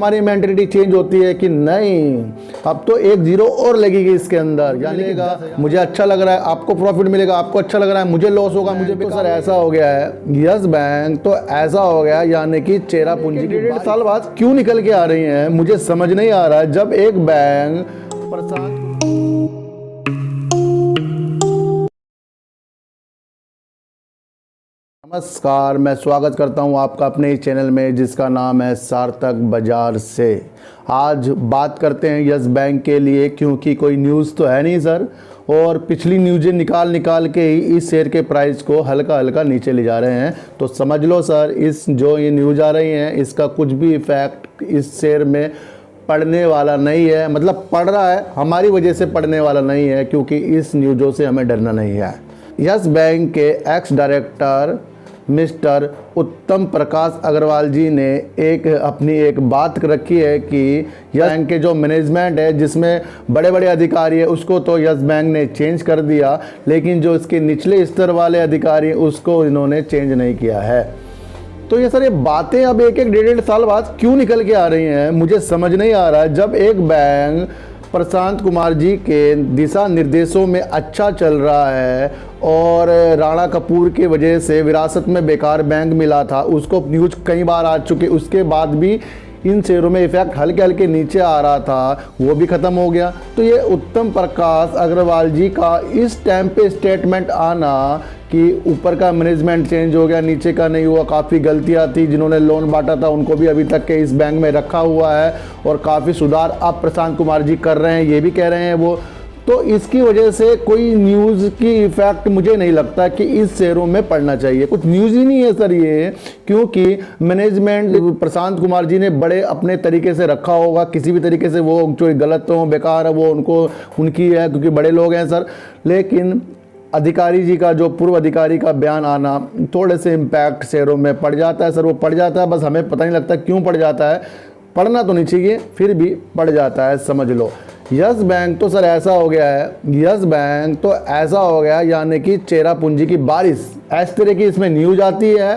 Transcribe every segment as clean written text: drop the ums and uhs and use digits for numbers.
हमारी mentality change होती है कि नहीं अब तो एक जीरो और लगेगी इसके अंदर, यानी कि मुझे अच्छा लग रहा है, आपको प्रॉफिट मिलेगा, आपको अच्छा लग रहा है, मुझे लॉस होगा, मुझे तो सर ऐसा हो गया है यस बैंक तो ऐसा हो गया, यानी कि चेरा पूंजी की 1.5 साल बाद क्यों निकल के आ रही हैं मुझे समझ नहीं आ रहा है। जब एक बैंक प्रशांत नमस्कार, मैं स्वागत करता हूं आपका अपने ही चैनल में जिसका नाम है सार्थक बाजार से। आज बात करते हैं यस बैंक के लिए, क्योंकि कोई न्यूज़ तो है नहीं सर, और पिछली न्यूज़ें निकाल के ही इस शेयर के प्राइस को हल्का हल्का नीचे ले जा रहे हैं। तो समझ लो सर, इस जो ये न्यूज़ आ रही हैं इसका कुछ भी इफेक्ट इस शेयर में पड़ने वाला नहीं है। मतलब पड़ रहा है, हमारी वजह से पड़ने वाला नहीं है, क्योंकि इस न्यूज़ों से हमें डरना नहीं है। यस बैंक के एक्स डायरेक्टर मिस्टर उत्तम प्रकाश अग्रवाल जी ने अपनी एक बात रखी है कि यस बैंक के जो मैनेजमेंट है जिसमें बड़े बड़े अधिकारी है उसको तो यस बैंक ने चेंज कर दिया, लेकिन जो इसके निचले स्तर वाले अधिकारी हैं उसको इन्होंने चेंज नहीं किया है। तो ये सर ये बातें अब एक 1.5 साल बाद क्यों निकल के आ रही हैं मुझे समझ नहीं आ रहा है। जब एक बैंक प्रशांत कुमार जी के दिशा निर्देशों में अच्छा चल रहा है और राणा कपूर की वजह से विरासत में बेकार बैंक मिला था, उसको न्यूज़ कई बार आ चुके, उसके बाद भी इन शेयरों में इफेक्ट हल्के हल्के नीचे आ रहा था, वो भी ख़त्म हो गया। तो ये उत्तम प्रकाश अग्रवाल जी का इस टाइम पे स्टेटमेंट आना कि ऊपर का मैनेजमेंट चेंज हो गया, नीचे का नहीं हुआ, काफ़ी गलतियां थी, जिन्होंने लोन बांटा था उनको भी अभी तक के इस बैंक में रखा हुआ है और काफ़ी सुधार अब प्रशांत कुमार जी कर रहे हैं, ये भी कह रहे हैं वो। तो इसकी वजह से कोई न्यूज़ की इफेक्ट मुझे नहीं लगता कि इस शेयरों में पड़ना चाहिए। कुछ न्यूज़ ही नहीं है सर ये, क्योंकि मैनेजमेंट प्रशांत कुमार जी ने बड़े अपने तरीके से रखा होगा, किसी भी तरीके से वो जो गलत हो बेकार है वो उनकी है, क्योंकि बड़े लोग हैं सर। लेकिन अधिकारी जी का जो पूर्व अधिकारी का बयान आना थोड़े से इम्पैक्ट शेयरों में पड़ जाता है सर, वो पड़ जाता है, बस हमें पता नहीं लगता क्यों पड़ जाता है। पढ़ना तो नहीं चाहिए, फिर भी पड़ जाता है, समझ लो। यस बैंक तो सर ऐसा हो गया है, यस बैंक तो ऐसा हो गया यानी कि चेरा पूंजी की बारिश, इस तरह की इसमें न्यूज़ आती है।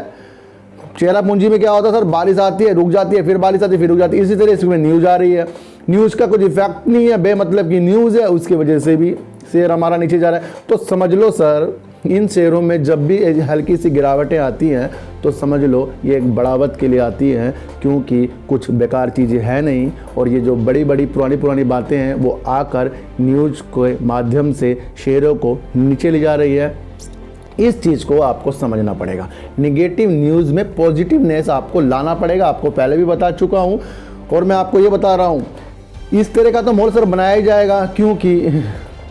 चेरा पूंजी में क्या होता है सर, बारिश आती है रुक जाती है, फिर बारिश आती है फिर रुक जाती है, इसी तरह इसमें न्यूज़ आ रही है। न्यूज़ का कुछ इफेक्ट नहीं है, बेमतलब की न्यूज़ है, उसकी वजह से भी शेयर हमारा नीचे जा रहा है। तो समझ लो सर, इन शेयरों में जब भी हल्की सी गिरावटें आती हैं तो समझ लो ये एक बढ़ावत के लिए आती हैं, क्योंकि कुछ बेकार चीज़ें हैं नहीं, और ये जो बड़ी बड़ी पुरानी बातें हैं वो आकर न्यूज़ के माध्यम से शेयरों को नीचे ले जा रही है। इस चीज़ को आपको समझना पड़ेगा। निगेटिव न्यूज़ में पॉजिटिवनेस आपको लाना पड़ेगा, आपको पहले भी बता चुका हूँ और मैं आपको ये बता रहा हूँ, इस तरह का तो माहौल सर बनाया ही जाएगा, क्योंकि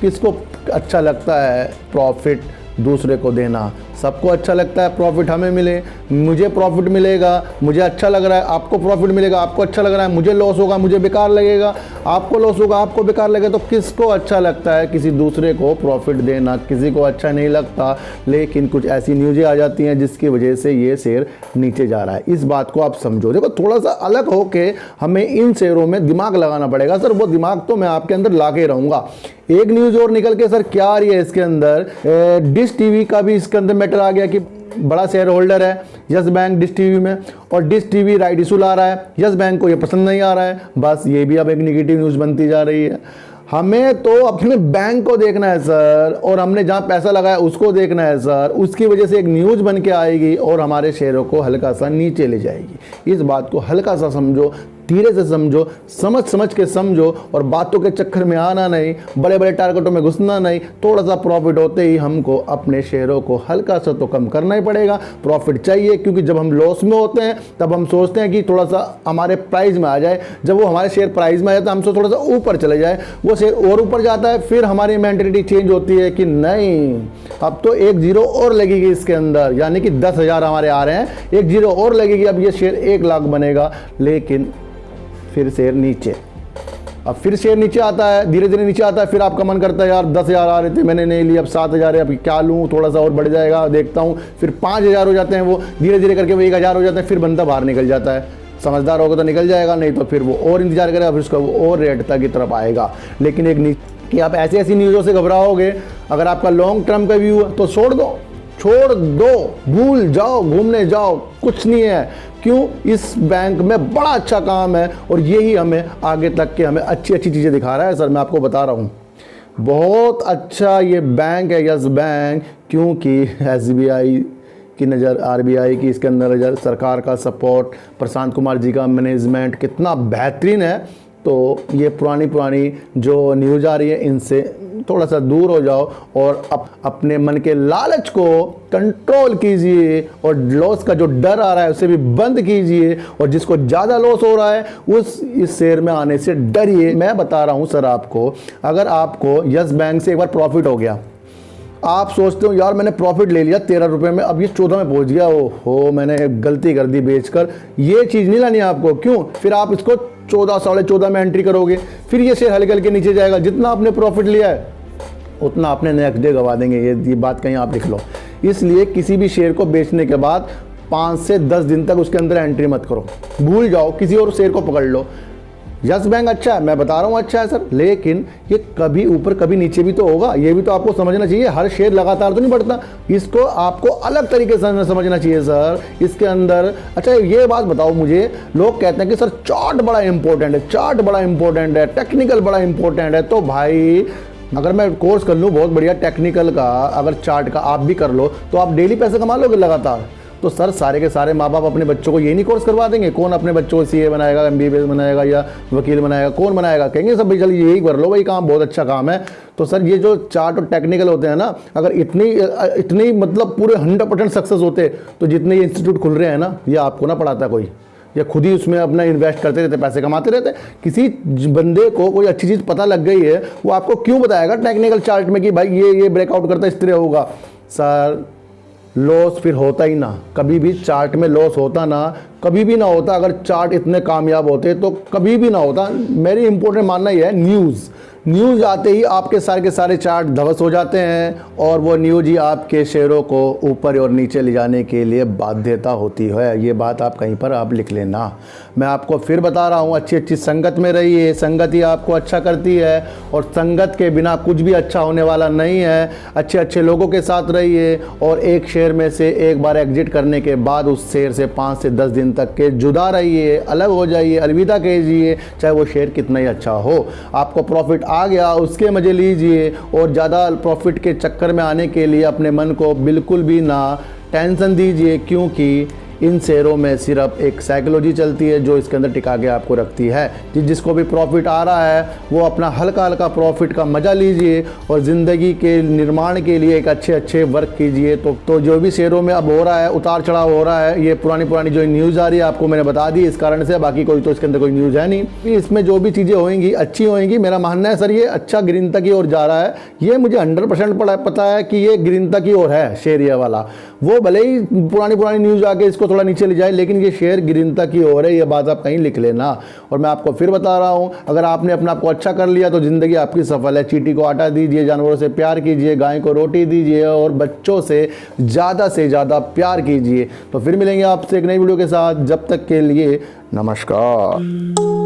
किसको अच्छा लगता है प्रॉफिट दूसरे को देना, सबको अच्छा लगता है प्रॉफिट हमें मिले, मुझे प्रॉफिट मिलेगा, मुझे अच्छा लग रहा है, आपको प्रॉफिट मिलेगा, आपको अच्छा लग रहा है, मुझे लॉस होगा, मुझे बेकार लगेगा, आपको लॉस होगा, आपको बेकार लगेगा। तो किसको अच्छा लगता है किसी दूसरे को प्रॉफिट देना, किसी को अच्छा नहीं लगता। लेकिन कुछ ऐसी न्यूज़ें आ जाती हैं जिसकी वजह से ये शेयर नीचे जा रहा है, इस बात को आप समझो। देखो थोड़ा सा अलग होके हमें इन शेयरों में दिमाग लगाना पड़ेगा सर, वो दिमाग तो मैं आपके अंदर ला के रहूँगा। एक न्यूज़ और निकल के सर क्या आ रही है इसके अंदर, डिश टीवी का भी इसके अंदर मैटर आ गया कि बड़ा शेयर होल्डर है यस बैंक डिश टीवी में, और डिश टीवी राइट इशू ला रहा है, यस बैंक को ये पसंद नहीं आ रहा है। बस ये भी अब एक नेगेटिव न्यूज़ बनती जा रही है। हमें तो अपने बैंक को देखना है सर, और हमने जहाँ पैसा लगाया उसको देखना है सर। उसकी वजह से एक न्यूज़ बन के आएगी और हमारे शेयरों को हल्का सा नीचे ले जाएगी। इस बात को हल्का सा समझो, धीरे से समझो, समझ के समझो, और बातों के चक्कर में आना नहीं, बड़े बड़े टारगेटों में घुसना नहीं। थोड़ा सा प्रॉफिट होते ही हमको अपने शेयरों को हल्का सा तो कम करना ही पड़ेगा। प्रॉफिट चाहिए, क्योंकि जब हम लॉस में होते हैं तब हम सोचते हैं कि थोड़ा सा हमारे प्राइस में आ जाए, जब वो हमारे शेयर प्राइस में आ जाता है हमसे थोड़ा सा ऊपर चले जाए, वो शेयर और ऊपर जाता है, फिर हमारी मेंटलिटी चेंज होती है कि नहीं अब तो एक जीरो और लगेगी इसके अंदर, यानी कि 10,000 हमारे आ रहे हैं, एक जीरो और लगेगी, अब ये शेयर 1 लाख बनेगा। लेकिन फिर शेयर नीचे, अब फिर शेयर नीचे आता है, धीरे धीरे नीचे आता है, फिर आपका मन करता है यार 10,000 आ रहे थे मैंने नहीं ली, अब 7,000 है, अब क्या लूँ, थोड़ा सा और बढ़ जाएगा देखता हूँ, फिर 5,000 हो जाते हैं, वो धीरे धीरे करके वो 1,000 हो जाते हैं, फिर बंदा बाहर निकल जाता है। समझदार होगा तो निकल जाएगा, नहीं तो फिर वो और इंतजार करेगा, फिर उसका वो और रेट तक की तरफ आएगा। लेकिन एक कि आप ऐसी न्यूज़ों से घबराओगे, अगर आपका लॉन्ग टर्म का व्यू है तो छोड़ दो, भूल जाओ, घूमने जाओ, कुछ नहीं है। क्यों? इस बैंक में बड़ा अच्छा काम है और यही हमें आगे तक के हमें अच्छी अच्छी चीज़ें दिखा रहा है सर। मैं आपको बता रहा हूँ बहुत अच्छा ये बैंक है यस बैंक, क्योंकि SBI की नज़र, RBI की इसके अंदर नज़र, सरकार का सपोर्ट, प्रशांत कुमार जी का मैनेजमेंट कितना बेहतरीन है। तो ये पुरानी जो न्यूज़ आ रही है इनसे थोड़ा सा दूर हो जाओ और अपने मन के लालच को कंट्रोल कीजिए और लॉस का जो डर आ रहा है उसे भी बंद कीजिए, और जिसको ज़्यादा लॉस हो रहा है इस शेयर में आने से डरिए। मैं बता रहा हूँ सर आपको, अगर आपको यस बैंक से एक बार प्रॉफिट हो गया, आप सोचते हो यार मैंने प्रॉफिट ले लिया 13 रुपये में, अब ये 14 में पहुंच गया, ओहो मैंने गलती कर दी बेचकर, ये चीज़ नहीं लानी है आपको। क्यों? फिर आप इसको 14, 14.5 में एंट्री करोगे, फिर ये शेयर हल्के हल्के नीचे जाएगा, जितना आपने प्रॉफिट लिया है उतना आपने नेक्स्ट डे गवा देंगे। ये बात कहीं आप लिख लो। इसलिए किसी भी शेयर को बेचने के बाद 5 से 10 दिन तक उसके अंदर एंट्री मत करो, भूल जाओ, किसी और शेयर को पकड़ लो। यस बैंक अच्छा है, मैं बता रहा हूँ अच्छा है सर, लेकिन ये कभी ऊपर कभी नीचे भी तो होगा, ये भी तो आपको समझना चाहिए। हर शेयर लगातार तो नहीं बढ़ता, इसको आपको अलग तरीके से समझना चाहिए सर। इसके अंदर अच्छा ये बात बताओ मुझे, लोग कहते हैं कि सर चार्ट बड़ा इंपॉर्टेंट है, चार्ट बड़ा इंपॉर्टेंट है, टेक्निकल बड़ा इंपॉर्टेंट है। तो भाई अगर मैं कोर्स कर लूँ बहुत बढ़िया टेक्निकल का, अगर चार्ट का आप भी कर लो तो आप डेली पैसे कमा लोगे लगातार। तो सर सारे के सारे माँ बाप अपने बच्चों को ये नहीं कोर्स करवा देंगे? कौन अपने बच्चों को CA बनाएगा, MBBS बनाएगा या वकील बनाएगा? कौन बनाएगा? कहेंगे सब भाई चल यही कर लो भाई, काम बहुत अच्छा काम है। तो सर ये जो चार्ट और टेक्निकल होते हैं ना, अगर इतनी मतलब पूरे 100% सक्सेस होते तो जितने ये इंस्टीट्यूट खुल रहे हैं ना, ये आपको ना पढ़ाता कोई, या खुद ही उसमें अपना इन्वेस्ट करते रहते, पैसे कमाते रहते। किसी बंदे को कोई अच्छी चीज़ पता लग गई है, वो आपको क्यों बताएगा टेक्निकल चार्ट में कि भाई ये ब्रेकआउट करता है इस तरह होगा? सर लॉस फिर होता ही ना, कभी भी चार्ट में लॉस होता ना, कभी भी ना होता। अगर चार्ट इतने कामयाब होते तो कभी भी ना होता। मेरी इंपॉर्टेंट मानना यह है, न्यूज़ आते ही आपके सारे के सारे चार्ट ध्वस्त हो जाते हैं, और वो न्यूज़ ही आपके शेयरों को ऊपर और नीचे ले जाने के लिए बाध्यता होती है। ये बात आप कहीं पर आप लिख लेना। मैं आपको फिर बता रहा हूँ, अच्छी अच्छी संगत में रहिए, संगत ही आपको अच्छा करती है, और संगत के बिना कुछ भी अच्छा होने वाला नहीं है। अच्छे अच्छे लोगों के साथ रहिए, और एक शेयर में से एक बार एग्जिट करने के बाद उस शेयर से 5 से 10 दिन तक के जुदा रहिए, अलग हो जाइए, अलविदा कीजिए, चाहे वो शेयर कितना ही अच्छा हो। आपको प्रॉफिट आ गया उसके मजे लीजिए, और ज़्यादा प्रॉफिट के चक्कर में आने के लिए अपने मन को बिल्कुल भी ना टेंशन दीजिए, क्योंकि इन शेयरों में सिर्फ एक साइकोलॉजी चलती है जो इसके अंदर टिका के आपको रखती है। जिसको भी प्रॉफिट आ रहा है वो अपना हल्का हल्का प्रॉफिट का मज़ा लीजिए, और ज़िंदगी के निर्माण के लिए एक अच्छे वर्क कीजिए। तो जो भी शेयरों में अब हो रहा है, उतार चढ़ाव हो रहा है, ये पुरानी जो न्यूज़ आ रही है आपको मैंने बता दी इस कारण से, बाकी कोई तो इसके अंदर कोई न्यूज़ है नहीं। इसमें जो भी चीज़ें होंगी अच्छी होंगी, मेरा मानना है सर ये अच्छा गिरिनता की ओर जा रहा है। ये मुझे 100% पता है कि ये गिरिनता की ओर है शेयर ये वाला। वो भले ही पुरानी न्यूज़ आके इसको थोड़ा नीचे ले जाए, लेकिन ये शेयर गिरिनता की ओर है, ये बात आप कहीं लिख लेना। और मैं आपको फिर बता रहा हूँ, अगर आपने अपने आप को अच्छा कर लिया तो ज़िंदगी आपकी सफल है। चींटी को आटा दीजिए, जानवरों से प्यार कीजिए, गाय को रोटी दीजिए, और बच्चों से ज़्यादा प्यार कीजिए। तो फिर मिलेंगे आपसे एक नई वीडियो के साथ, जब तक के लिए नमस्कार।